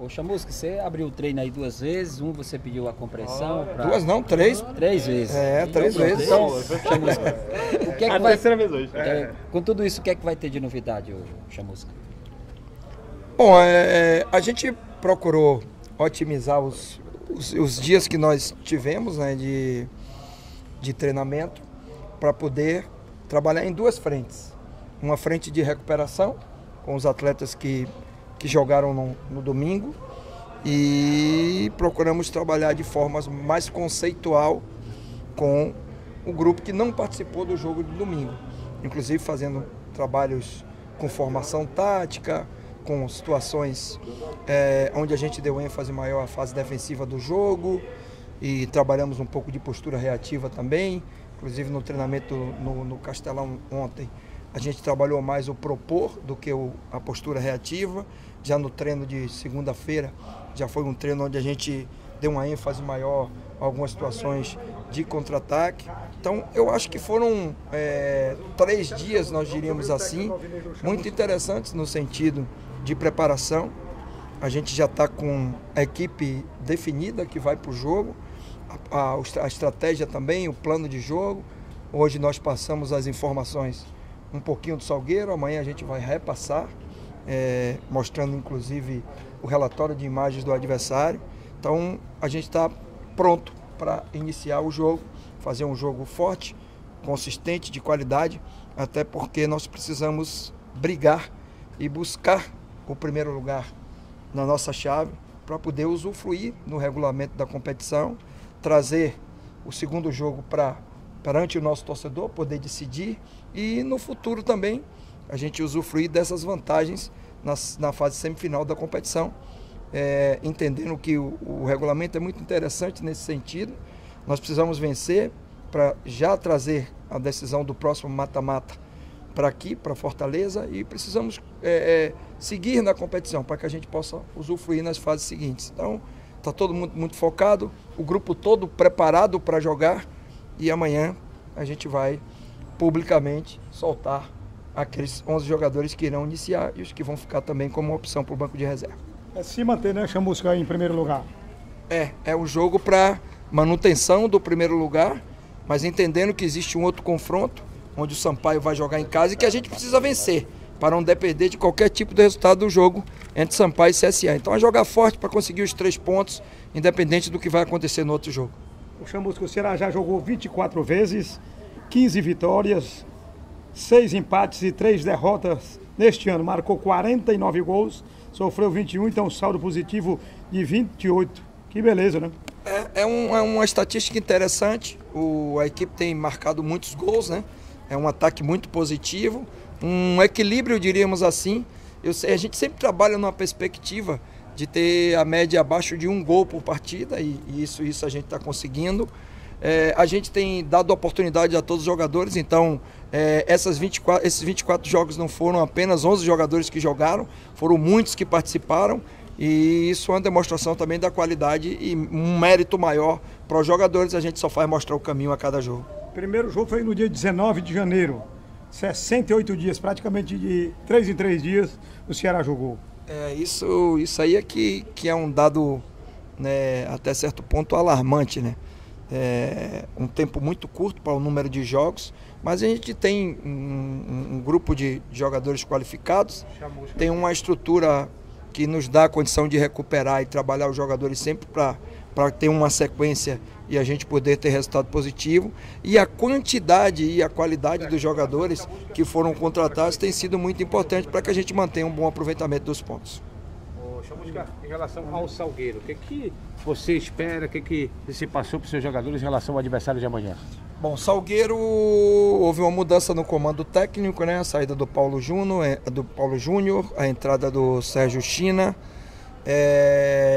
Ô Chamusca, você abriu o treino aí 2 vezes, você pediu a compressão. Pra... 2 não, 3. 3 vezes. 3 vezes. Então, Chamusca, o que é que vai ser a vez hoje. com tudo isso, o que é que vai ter de novidade hoje, Chamusca? Bom, a gente procurou otimizar os dias que nós tivemos, né, de treinamento para poder trabalhar em 2 frentes. Uma frente de recuperação com os atletas que jogaram no domingo e procuramos trabalhar de forma mais conceitual com o grupo que não participou do jogo de domingo, inclusive fazendo trabalhos com formação tática, com situações onde a gente deu ênfase maior à fase defensiva do jogo e trabalhamos um pouco de postura reativa também, inclusive no treinamento no Castelão ontem. A gente trabalhou mais o propor do que a postura reativa. Já no treino de segunda-feira, já foi um treino onde a gente deu uma ênfase maior a algumas situações de contra-ataque. Então, eu acho que foram 3 dias, nós diríamos assim, muito interessantes no sentido de preparação. A gente já está com a equipe definida que vai para o jogo, a estratégia também, o plano de jogo. Hoje nós passamos as informações um pouquinho do Salgueiro, amanhã a gente vai repassar, mostrando inclusive o relatório de imagens do adversário. Então a gente está pronto para iniciar o jogo, fazer um jogo forte, consistente, de qualidade, até porque nós precisamos brigar e buscar o primeiro lugar na nossa chave para poder usufruir no regulamento da competição, trazer o segundo jogo perante o nosso torcedor, poder decidir e no futuro também a gente usufruir dessas vantagens na fase semifinal da competição, entendendo que o regulamento é muito interessante nesse sentido. Nós precisamos vencer para já trazer a decisão do próximo mata-mata para aqui, para Fortaleza, e precisamos seguir na competição para que a gente possa usufruir nas fases seguintes. Então, está todo mundo muito focado, o grupo todo preparado para jogar, e amanhã a gente vai publicamente soltar aqueles 11 jogadores que irão iniciar e os que vão ficar também como opção para o banco de reserva. Se manter, né, Chamusca, em primeiro lugar? É um jogo para manutenção do primeiro lugar, mas entendendo que existe um outro confronto, onde o Sampaio vai jogar em casa e que a gente precisa vencer, para não depender de qualquer tipo de resultado do jogo entre Sampaio e CSA. Então é jogar forte para conseguir os 3 pontos, independente do que vai acontecer no outro jogo. O Chamusca, o Ceará já jogou 24 vezes, 15 vitórias, 6 empates e 3 derrotas neste ano. Marcou 49 gols, sofreu 21, então saldo positivo de 28. Que beleza, né? É uma estatística interessante. A equipe tem marcado muitos gols, né? É um ataque muito positivo, um equilíbrio, diríamos assim. A gente sempre trabalha numa perspectiva de ter a média abaixo de 1 gol por partida, e isso a gente está conseguindo. A gente tem dado oportunidade a todos os jogadores, então esses 24 jogos não foram apenas 11 jogadores que jogaram, foram muitos que participaram, e isso é uma demonstração também da qualidade e um mérito maior para os jogadores. A gente só faz mostrar o caminho a cada jogo. O primeiro jogo foi no dia 19 de janeiro, 68 dias, praticamente de 3 em 3 dias o Ceará jogou. Isso aí é que é um dado, né, até certo ponto alarmante, né? Um tempo muito curto para o número de jogos, mas a gente tem um grupo de jogadores qualificados, tem uma estrutura que nos dá a condição de recuperar e trabalhar os jogadores sempre para ter uma sequência e a gente poder ter resultado positivo. E a quantidade e a qualidade dos jogadores que foram contratados tem sido muito importante para que a gente mantenha um bom aproveitamento dos pontos. Chamusca, em relação ao Salgueiro, o que você espera, o que se passou para os seus jogadores em relação ao adversário de amanhã? Bom, Salgueiro, houve uma mudança no comando técnico, né? A saída do Paulo Júnior, a entrada do Sérgio China.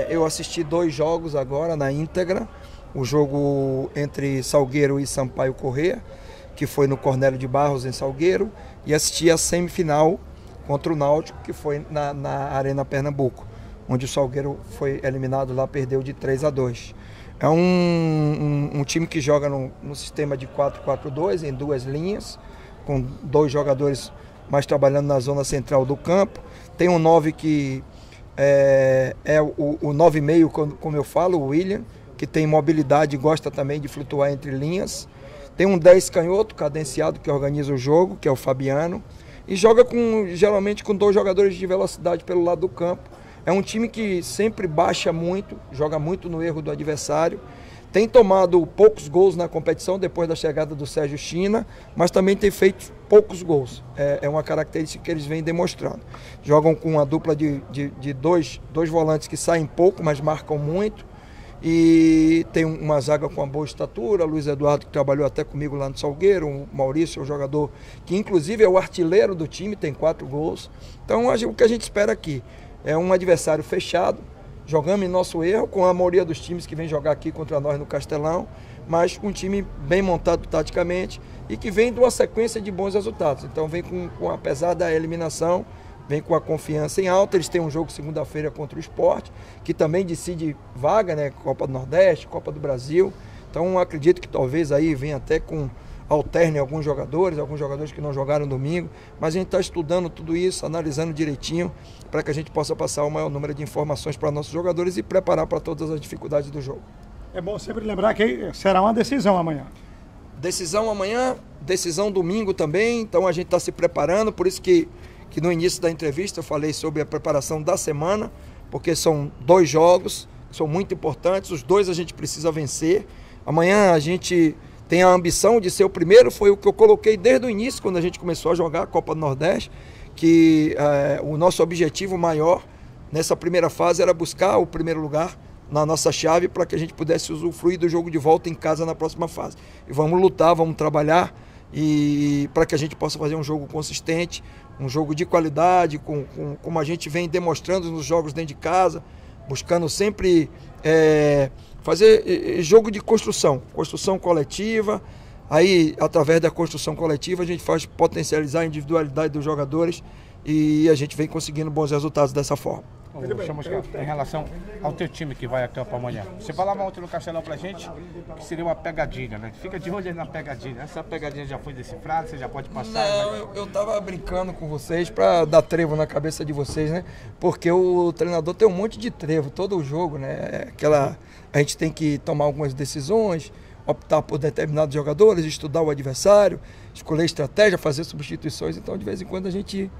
Eu assisti 2 jogos agora na íntegra, o jogo entre Salgueiro e Sampaio Corrêa, que foi no Cornélio de Barros, em Salgueiro, e assisti a semifinal contra o Náutico, que foi na Arena Pernambuco, onde o Salgueiro foi eliminado lá, perdeu de 3-2. É um time que joga no sistema de 4-4-2, em 2 linhas, com 2 jogadores mais trabalhando na zona central do campo. Tem um 9 que o 9,5, como eu falo, o William, que tem mobilidade e gosta também de flutuar entre linhas. Tem um 10 canhoto, cadenciado, que organiza o jogo, que é o Fabiano. E joga geralmente com 2 jogadores de velocidade pelo lado do campo. É um time que sempre baixa muito, joga muito no erro do adversário. Tem tomado poucos gols na competição depois da chegada do Sérgio China, mas também tem feito poucos gols. É uma característica que eles vêm demonstrando. Jogam com uma dupla de dois volantes que saem pouco, mas marcam muito. E tem uma zaga com uma boa estatura, Luiz Eduardo, que trabalhou até comigo lá no Salgueiro, o Maurício é um jogador que inclusive é o artilheiro do time, tem 4 gols. Então o que a gente espera aqui é um adversário fechado, jogamos em nosso erro, com a maioria dos times que vem jogar aqui contra nós no Castelão, mas um time bem montado taticamente e que vem de uma sequência de bons resultados. Então vem apesar da eliminação, vem com a confiança em alta. Eles têm um jogo segunda-feira contra o Sport, que também decide vaga, né? Copa do Nordeste, Copa do Brasil. Então acredito que talvez aí venha até com alterne alguns jogadores que não jogaram domingo, mas a gente está estudando tudo isso, analisando direitinho, para que a gente possa passar o maior número de informações para nossos jogadores e preparar para todas as dificuldades do jogo. É bom sempre lembrar que será uma decisão amanhã. Decisão amanhã, decisão domingo também, então a gente está se preparando, por isso que no início da entrevista eu falei sobre a preparação da semana, porque são 2 jogos, são muito importantes, os 2 a gente precisa vencer. Amanhã a gente tem a ambição de ser o primeiro, foi o que eu coloquei desde o início, quando a gente começou a jogar a Copa do Nordeste, que o nosso objetivo maior nessa primeira fase era buscar o primeiro lugar na nossa chave para que a gente pudesse usufruir do jogo de volta em casa na próxima fase. E vamos lutar, vamos trabalhar e para que a gente possa fazer um jogo consistente, um jogo de qualidade, como a gente vem demonstrando nos jogos dentro de casa, buscando sempre fazer jogo de construção coletiva. Aí, através da construção coletiva, a gente faz potencializar a individualidade dos jogadores e a gente vem conseguindo bons resultados dessa forma. Chamusca, em relação ao teu time que vai a campo amanhã, você falava ontem no Castelão pra gente que seria uma pegadinha, né? Fica de olho na pegadinha. Essa pegadinha já foi decifrada, você já pode passar? Não, eu tava brincando com vocês pra dar trevo na cabeça de vocês, né? Porque o treinador tem um monte de trevo, todo o jogo, né? A gente tem que tomar algumas decisões, optar por determinados jogadores, estudar o adversário, escolher estratégia, fazer substituições. Então, de vez em quando, a gente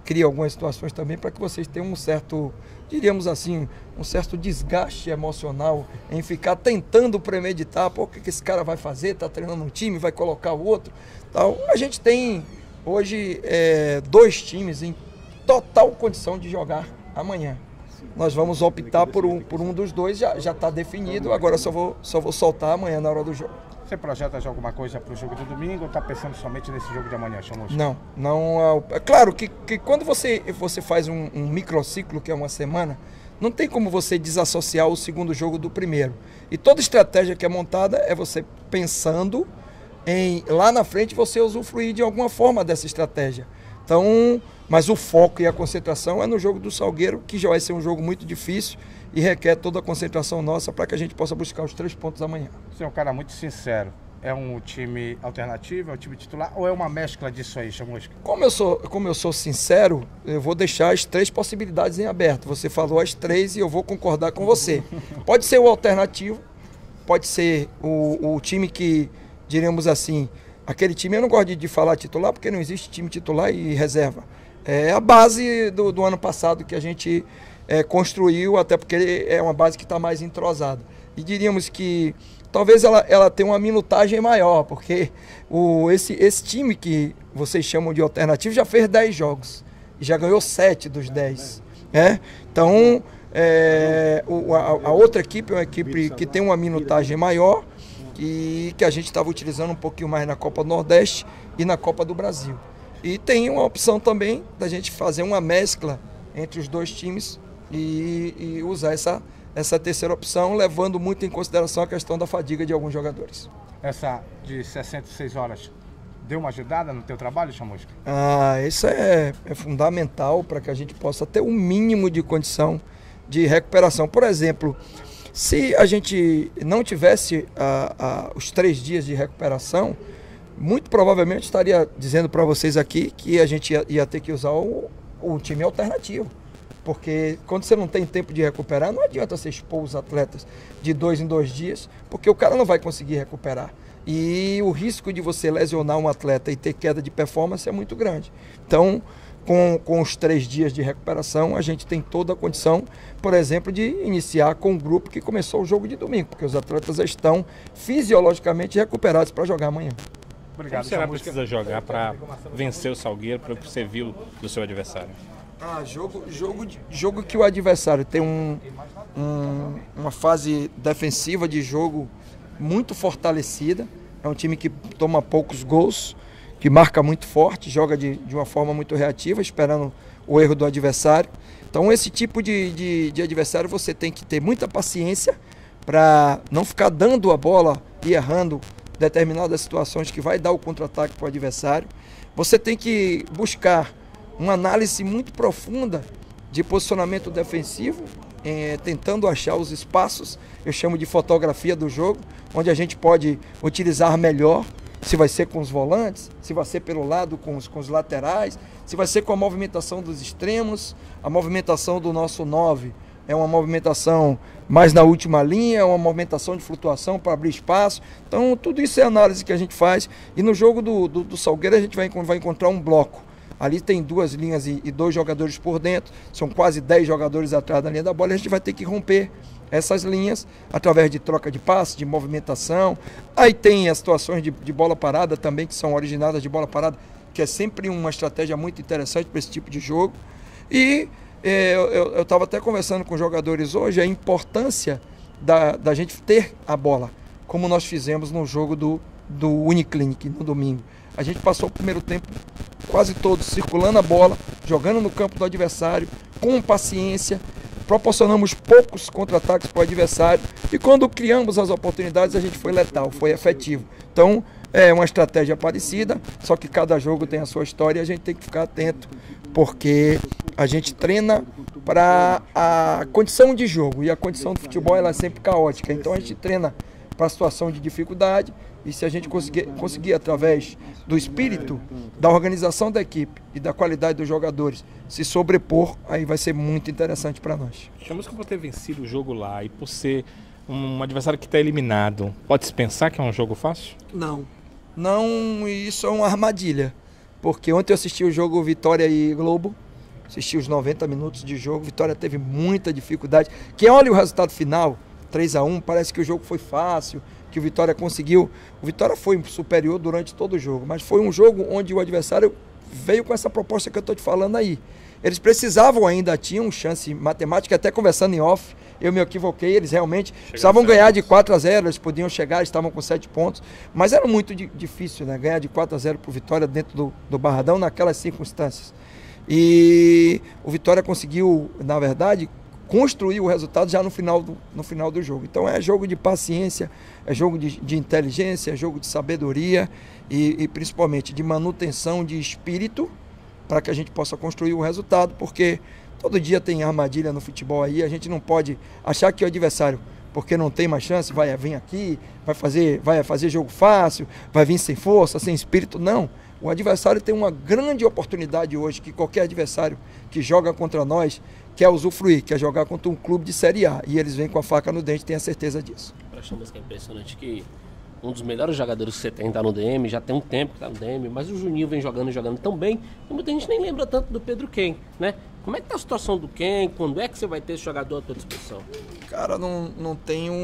cria algumas situações também para que vocês tenham um certo, diríamos assim, um certo desgaste emocional em ficar tentando premeditar, pô, o que esse cara vai fazer, está treinando um time, vai colocar o outro. Tal. A gente tem hoje 2 times em total condição de jogar amanhã. Nós vamos optar por um dos 2, já está definido, agora só vou soltar amanhã na hora do jogo. Você projeta já alguma coisa para o jogo do domingo ou está pensando somente nesse jogo de amanhã, Chamusca? Não. É claro que quando você faz um microciclo, que é uma semana, não tem como você desassociar o segundo jogo do primeiro. E toda estratégia que é montada é você pensando em, lá na frente, você usufruir de alguma forma dessa estratégia. Então, mas o foco e a concentração é no jogo do Salgueiro, que já vai ser um jogo muito difícil e requer toda a concentração nossa para que a gente possa buscar os 3 pontos amanhã. Você é um cara muito sincero. É um time alternativo, é um time titular ou é uma mescla disso aí, Chamusca? Como eu sou sincero, eu vou deixar as 3 possibilidades em aberto. Você falou as 3 e eu vou concordar com você. Pode ser o alternativo, pode ser o time que, diríamos assim, aquele time, eu não gosto de falar titular porque não existe time titular e reserva. É a base do ano passado que a gente construiu, até porque é uma base que está mais entrosada. E diríamos que talvez ela tenha uma minutagem maior, porque esse time que vocês chamam de alternativo já fez 10 jogos e já ganhou 7 dos 10. Né? Então, a outra equipe é uma equipe que tem uma minutagem maior e que a gente estava utilizando um pouquinho mais na Copa do Nordeste e na Copa do Brasil. E tem uma opção também da gente fazer uma mescla entre os 2 times e usar essa terceira opção, levando muito em consideração a questão da fadiga de alguns jogadores. Essa de 66 horas deu uma ajudada no teu trabalho, Chamusca? Isso é fundamental para que a gente possa ter um mínimo de condição de recuperação. Por exemplo, se a gente não tivesse os 3 dias de recuperação, muito provavelmente estaria dizendo para vocês aqui que a gente ia ter que usar o time alternativo. Porque quando você não tem tempo de recuperar, não adianta você expor os atletas de 2 em 2 dias, porque o cara não vai conseguir recuperar. E o risco de você lesionar um atleta e ter queda de performance é muito grande. Então, com os 3 dias de recuperação, a gente tem toda a condição, por exemplo, de iniciar com o grupo que começou o jogo de domingo, porque os atletas estão fisiologicamente recuperados para jogar amanhã. Obrigado. Como será que precisa jogar para vencer o Salgueiro, para o que você viu do seu adversário? Jogo que o adversário tem uma fase defensiva de jogo muito fortalecida. É um time que toma poucos gols, que marca muito forte, joga de uma forma muito reativa, esperando o erro do adversário. Então esse tipo de adversário você tem que ter muita paciência para não ficar dando a bola e errando determinadas situações que vai dar o contra-ataque para o adversário. Você tem que buscar uma análise muito profunda de posicionamento defensivo, tentando achar os espaços, eu chamo de fotografia do jogo, onde a gente pode utilizar melhor, se vai ser com os volantes, se vai ser pelo lado com os laterais, se vai ser com a movimentação dos extremos, a movimentação do nosso 9 é uma movimentação mais na última linha, é uma movimentação de flutuação para abrir espaço. Então tudo isso é análise que a gente faz, e no jogo do Salgueiro a gente vai encontrar um bloco. Ali tem 2 linhas e 2 jogadores por dentro, são quase 10 jogadores atrás da linha da bola, e a gente vai ter que romper essas linhas através de troca de passe, de movimentação. Aí tem as situações de bola parada também, que são originadas de bola parada, que é sempre uma estratégia muito interessante para esse tipo de jogo. E eu estava até conversando com os jogadores hoje, a importância da gente ter a bola, como nós fizemos no jogo do Uniclinic no domingo. A gente passou o primeiro tempo quase todo circulando a bola, jogando no campo do adversário, com paciência, proporcionamos poucos contra-ataques para o adversário, e quando criamos as oportunidades a gente foi letal, foi efetivo. Então é uma estratégia parecida, só que cada jogo tem a sua história e a gente tem que ficar atento, porque a gente treina para a condição de jogo, e a condição do futebol ela é sempre caótica. Então a gente treina para a situação de dificuldade, e se a gente conseguir através do espírito, da organização da equipe e da qualidade dos jogadores se sobrepor, aí vai ser muito interessante para nós. Chamamos que por ter vencido o jogo lá e por ser um adversário que está eliminado, pode-se pensar que é um jogo fácil? Não, isso é uma armadilha, porque ontem eu assisti o jogo Vitória e Globo, assisti os 90 minutos de jogo, Vitória teve muita dificuldade. Quem olha o resultado final, 3-1, parece que o jogo foi fácil, que o Vitória conseguiu. O Vitória foi superior durante todo o jogo, mas foi um jogo onde o adversário veio com essa proposta que eu estou te falando aí. Eles precisavam ainda, tinham chance matemática, até conversando em off, eu me equivoquei, eles realmente precisavam ganhar de 4-0, eles podiam chegar, estavam com 7 pontos, mas era muito difícil, né, ganhar de 4-0 para o Vitória dentro do Barradão naquelas circunstâncias. E o Vitória conseguiu, na verdade, construir o resultado já no final do jogo. Então é jogo de paciência, é jogo de inteligência, é jogo de sabedoria e principalmente de manutenção de espírito, para que a gente possa construir o resultado, porque todo dia tem armadilha no futebol aí, a gente não pode achar que o adversário, porque não tem mais chance, vai vir aqui, vai fazer jogo fácil, vai vir sem força, sem espírito. Não, o adversário tem uma grande oportunidade hoje, que qualquer adversário que joga contra nós quer usufruir, quer jogar contra um clube de Série A, e eles vêm com a faca no dente, tenha certeza disso. Eu acho que é impressionante que um dos melhores jogadores que você tem tá no DM, já tem um tempo que tá no DM, mas o Juninho vem jogando tão bem, e muita gente nem lembra tanto do Pedro Ken, né? Como é que tá a situação do Ken? Quando é que você vai ter esse jogador à tua disposição? Cara, não tenho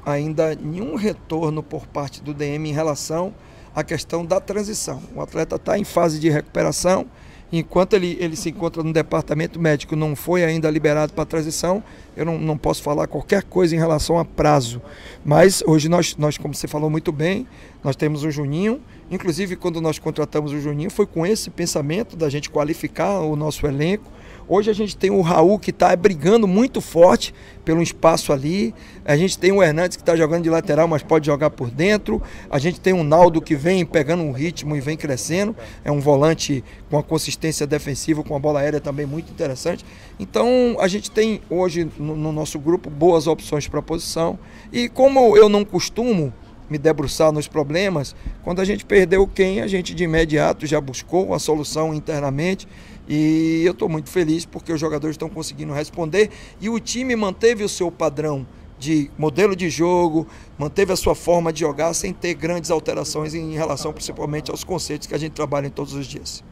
ainda nenhum retorno por parte do DM em relação à questão da transição. O atleta está em fase de recuperação, enquanto ele se encontra no departamento médico, não foi ainda liberado para a transição, eu não posso falar qualquer coisa em relação a prazo. Mas hoje nós, como você falou muito bem, nós temos o Juninho. Inclusive, quando nós contratamos o Juninho, foi com esse pensamento da gente qualificar o nosso elenco. Hoje a gente tem o Raul, que está brigando muito forte pelo espaço ali. A gente tem o Hernandes, que está jogando de lateral, mas pode jogar por dentro. A gente tem o Naldo, que vem pegando um ritmo e vem crescendo. É um volante com uma consistência defensiva, com a bola aérea também muito interessante. Então a gente tem hoje no nosso grupo boas opções para a posição. E como eu não costumo me debruçar nos problemas, quando a gente perdeu quem, a gente de imediato já buscou a solução internamente E eu estou muito feliz porque os jogadores estão conseguindo responder e o time manteve o seu padrão de modelo de jogo, manteve a sua forma de jogar sem ter grandes alterações em relação principalmente aos conceitos que a gente trabalha em todos os dias.